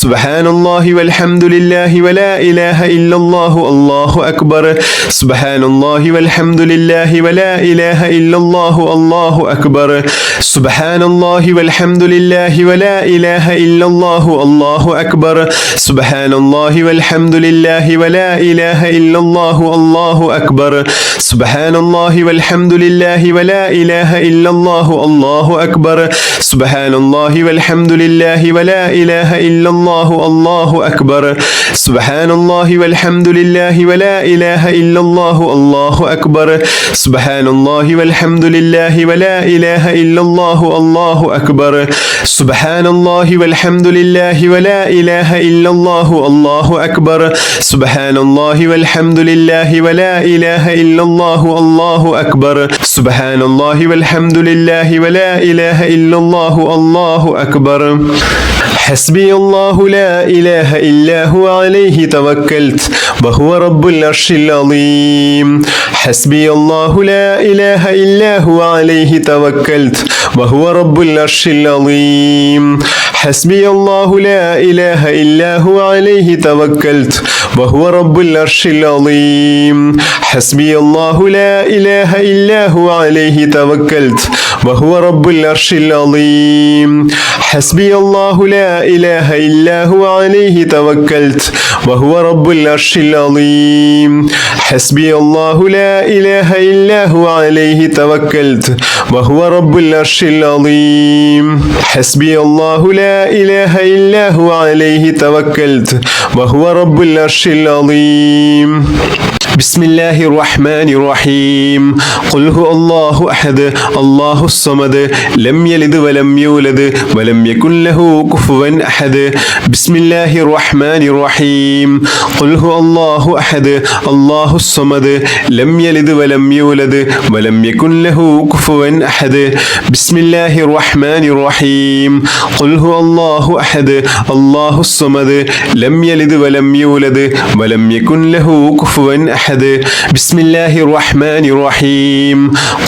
സുബ്ഹാനല്ലാഹി വൽഹംദുലില്ലാഹി വലാ ഇലാഹ ഇല്ലല്ലാഹു അല്ലാഹു അക്ബർ സുബ്ഹാനല്ലാഹി വൽഹംദുലില്ലാഹി വലാ ഇലാഹ ഇല്ലല്ലാഹു അല്ലാഹു അക്ബർ സുബ്ഹാനല്ലാഹി വൽഹംദുലില്ലാഹി വലാ ഇലാഹ ഇല്ലല്ലാഹു അല്ലാഹു അക്ബർ സുബ്ഹാനല്ലാഹി വൽഹംദുലില്ലാഹി വലാ ഇലാഹ ഇല്ലല്ലാഹു അല്ലാഹു അക്ബർ സുബ്ഹാനല്ലാഹി വൽഹംദുലില്ലാഹി വലാ ഇലാഹ ഇല്ലല്ലാഹു അല്ലാഹു അക്ബർ സുബ്ഹാനല്ലാഹി വൽഹംദുലില്ലാഹി വലാ ഇലാഹ ഇല്ലല്ലാഹു അല്ലാഹു അക്ബർ സുബ്ഹാനല്ലാഹി വൽഹംദുലില്ലാഹി വലാ ഇലാഹ ഇല്ലല്ലാഹു അല്ലാഹു അക്ബർ സുബ്ഹാനല്ലാഹി വൽഹംദുലില്ലാഹി വലാ ഇലാഹ ഇല്ലല്ലാഹു അല്ലാഹു അക്ബർ സുബ്ഹാനല്ലാഹി വൽഹംദുലില്ലാഹി വലാ ഇലാഹ ഇല്ലല്ലാഹു അല്ലാഹു അക്ബർ സുബ്ഹാനല്ലാഹി വൽഹംദുലില്ലാഹി വലാ ഇലാഹ ഇല്ലല്ലാഹു അല്ലാഹു അക്ബർ സുബ്ഹാനല്ലാഹി വൽഹംദുലില്ലാഹി വലാ ഇലാഹ ഇല്ലല്ലാഹു അല്ലാഹു അക്ബർ حسبي الله لا إله إلا هو عليه توكلت وهو رب العرش العظيم حسبي الله لا إله إلا هو عليه توكلت وهو رب العرش العظيم حسبي الله لا إله إلا هو عليه توكلت وهو رب العرش العظيم حسبي الله لا إله إلا هو عليه توكلت وهو رب العرش العظيم حسبي الله لا إله إلا هو عليه توكلت وهو رب العرش العظيم حسبي الله لا إله إلا هو عليه توكلت وهو رب العرش العظيم حسبي الله لا إله إلا هو عليه توكلت وهو رب العرش العظيم بسم الله الرحمن الرحيم قل هو الله أحد الله الصمد لم يلد ولم يولد ولم يكن له كفوا أحد بسم الله الرحمن الرحيم قل هو الله أحد الله الصمد لم يلد ولم يولد ولم يكن له كفوا أحد بسم الله الرحمن الرحيم قل هو الله أحد الله الصمد لم يلد ولم يولد ولم يكن له كفوا أحد بسم الله الرحمن الرحيم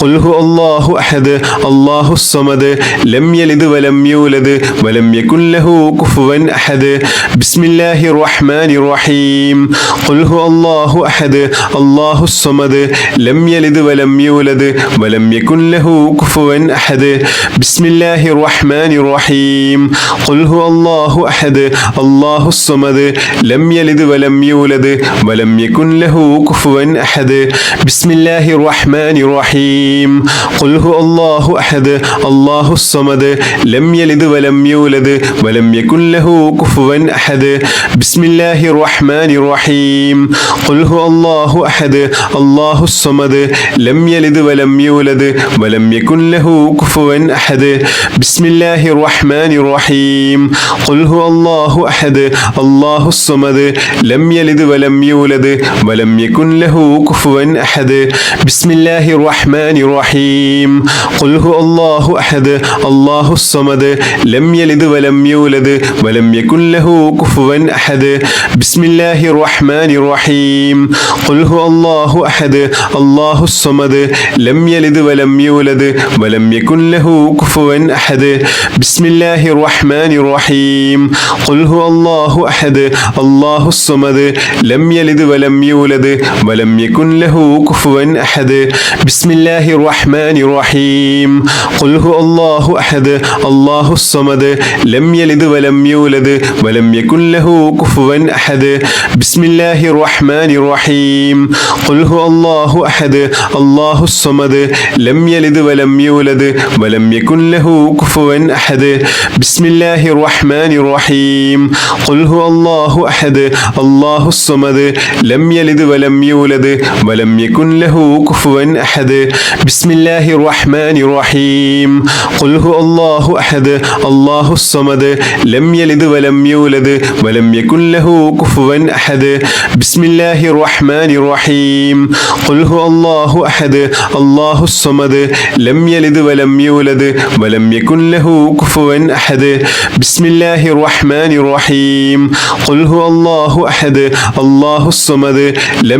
قل هو الله أحد الله الصمد لم يلد ولم يولد ولم يكن له كفوا أحد بسم الله الرحمن الرحيم قل هو الله أحد الله الصمد لم يلد ولم يولد ولم يكن له كفوا أحد بسم الله الرحمن الرحيم قل هو الله أحد الله الصمد لم يلد ولم يولد ولم يكن له كفوا أحد بسم الله الرحمن الرحيم قل هو الله أحد الله الصمد لم يلد ولم يولد ولم يكن له كفوا أحد بسم الله الرحمن الرحيم قل هو الله أحد الله الصمد لم يلد ولم يولد ولم يكن له كفوا أحد بسم الله الرحمن الرحيم قل هو الله أحد الله الصمد لم يلد ولم يولد ولم يكن له كفوا أحد بسم الله الرحمن الرحيم قل هو الله أحد الله الصمد لم يلد ولم يولد ولم يكن له كفوا أحد بسم الله الرحمن الرحيم قل هو الله أحد الله الصمد لم يلد ولم يولد ولم يكن له كفوا أحد بسم الله الرحمن الرحيم قل هو الله أحد الله الصمد لم يلد ولم يولد ولم يكن له كفوا أحد بسم الله الرحمن الرحيم قل هو الله أحد الله الصمد لم يلد ولم يولد ولم يكن له كفوا أحد بسم الله الرحمن الرحيم قل هو الله أحد الله الصمد لم يلد ولم يولد ولم يكن له كفوا أحد بسم الله الرحمن الرحيم قل هو الله أحد الله الصمد لم يلد ولم يولد ولم يكن له كفوا أحد بسم الله الرحمن الرحيم قل هو الله أحد الله الصمد لم يلد ولم يولد ولم يكن له كفوا أحد بسم الله الرحمن الرحيم قل هو الله أحد الله الصمد لم يلد ولم يولد ولم يكن له كفوا أحد بسم الله الرحمن الرحيم قل هو الله أحد الله الصمد لم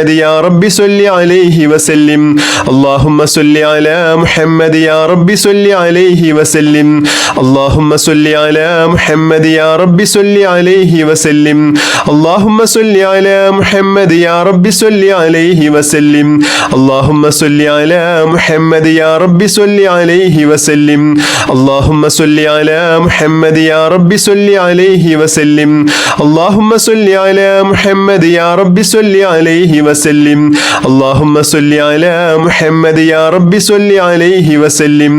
محمد يا رب صل عليه وسلم اللهم صل على محمد يا رب صل عليه وسلم اللهم صل على محمد يا رب صل عليه وسلم اللهم صل على محمد يا رب صل عليه وسلم اللهم صل على محمد يا رب صل عليه وسلم اللهم صل على محمد يا رب صل عليه وسلم اللهم صل على محمد يا رب صل عليه وسلم اللهم صل على محمد يا رب صل عليه وسلم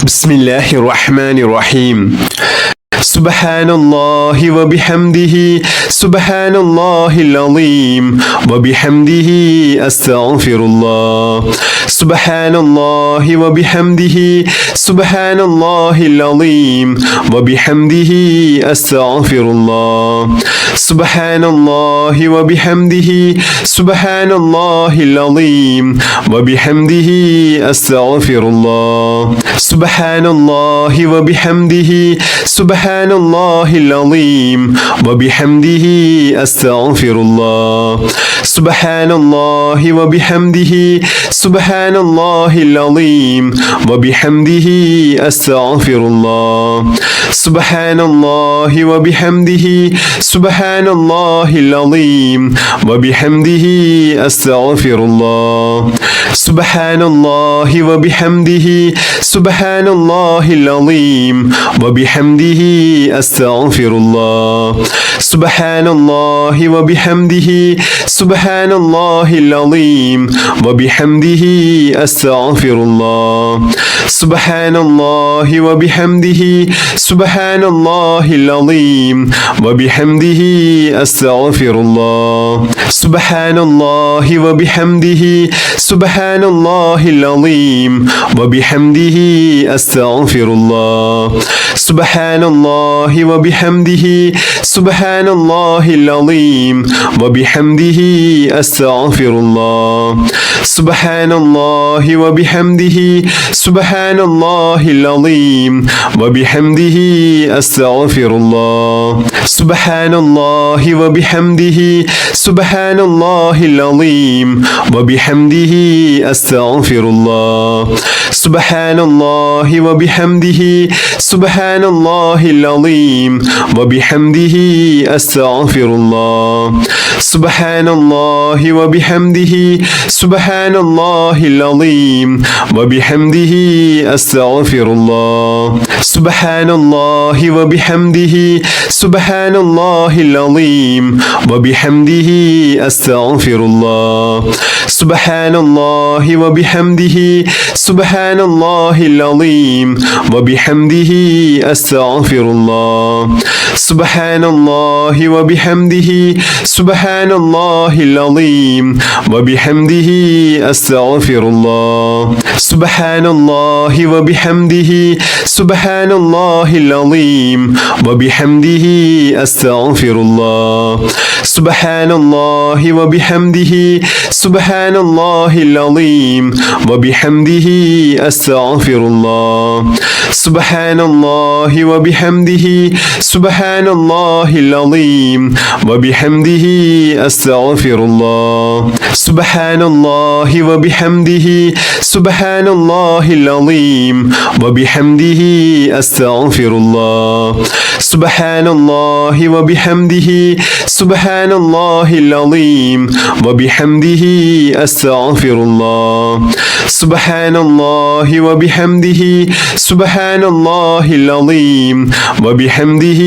بسم الله الرحمن الرحيم سبحان الله وبحمده سبحان الله العظيم وبحمده أستغفر الله سبحان الله وبحمده سبحان الله العظيم وبحمده أستغفر الله سبحان الله وبحمده سبحان الله العظيم وبحمده أستغفر الله سبحان الله وبحمده سبحان الله العظيم وبحمده أستغفر الله سبحان الله وبحمده سبحان الله العظيم وبحمده أستغفر الله سبحان الله وبحمده سبحان الله العظيم وبحمده أستغفر الله سبحان الله وبحمده سبحان الله العظيم وبحمده أستغفر الله سبحان الله وبحمده سبحان الله العظيم وبحمده أستغفر الله سبحان الله وبحمده سبحان الله العظيم وبحمده أستغفر الله سبحان الله وبحمده سبحان الله العظيم وبحمده أستغفر الله سبحان الله وبحمده سبحان الله العظيم وبحمده أستغفر الله سبحان الله وبحمده سبحان الله العظيم وبحمده أستغفر الله سبحان الله وبحمده سبحان الله العظيم وبحمده أستغفر الله سبحان الله وبحمده سبحان الله العظيم وبحمده أستغفر الله سبحان الله وبحمده سبحان الله العظيم وبحمده أستغفر الله سبحان الله وبحمده سبحان الله العظيم وبحمده أستغفر الله سبحان الله وبحمده سبحان الله العظيم وبحمده أستغفر الله سبحان الله وبحمده سبحان الله العظيم وبحمده أستغفر الله سبحان الله وبحمده سبحان الله العظيم وبحمده أستغفر الله سبحان الله وبحمده سبحان الله العظيم وبحمده أستغفر الله سبحان الله وبحمده سبحان الله العظيم وبحمده أستغفر الله سبحان الله وبحمده سبحان الله العظيم وبحمده أستغفر الله سبحان الله وبحمده سبحان الله العظيم وبحمده أستغفر الله سبحان الله وبحمده سبحان الله العظيم وبحمده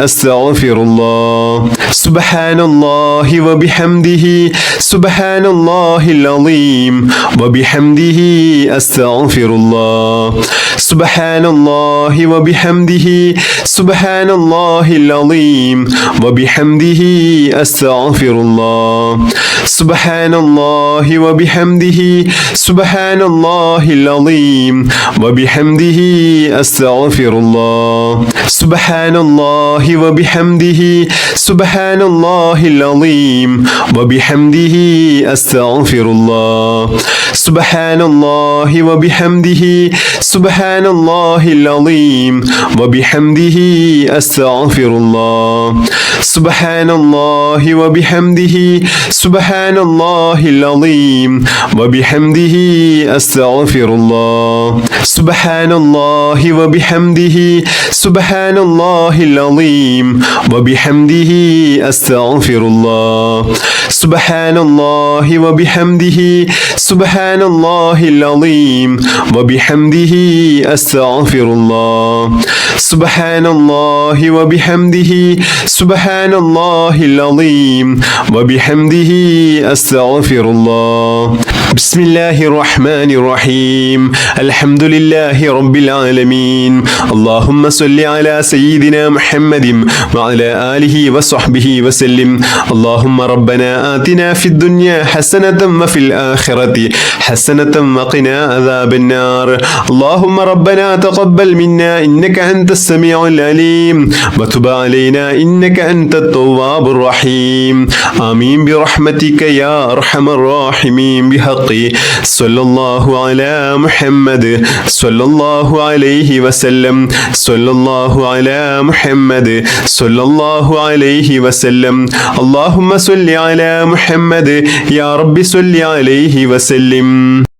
أستغفر الله سبحان الله وبحمده سبحان الله العظيم وبحمده أستغفر الله سبحان الله وبحمده سبحان الله العظيم وبحمده أستغفر الله سبحان الله وبحمده سبحان الله العظيم وبحمده أستغفر الله سبحان الله وبحمده سبحان الله العظيم وبحمده أستغفر الله سبحان الله وبحمده سبحان الله العظيم وبحمده أستغفر الله سبحان الله وبحمده سبحان الله العظيم وبحمده أستغفر الله سبحان الله وبحمده سبحان الله العظيم وبحمده أستغفر الله سبحان الله وبحمده سبحان الله العظيم وبحمده أستغفر الله سبحان الله وبحمده سبحان الله العظيم وبحمده أستغفر الله بسم الله الرحمن الرحيم الحمد لله رب العالمين اللهم صل على سيدنا محمد وعلى آله وصحبه وسلم اللهم ربنا آتنا في الدنيا حسنة وفي الآخرة حسنة وقنا عذاب النار اللهم ربنا تقبل منا إنك أنت السميع العليم وتب علينا إنك أنت التواب الرحيم آمين برحمتك يا أرحم الراحمين بحق صلى الله على محمد صلى الله عليه وسلم صلى الله على محمد صلى الله عليه وسلم اللهم صل على محمد يا رب صل عليه وسلم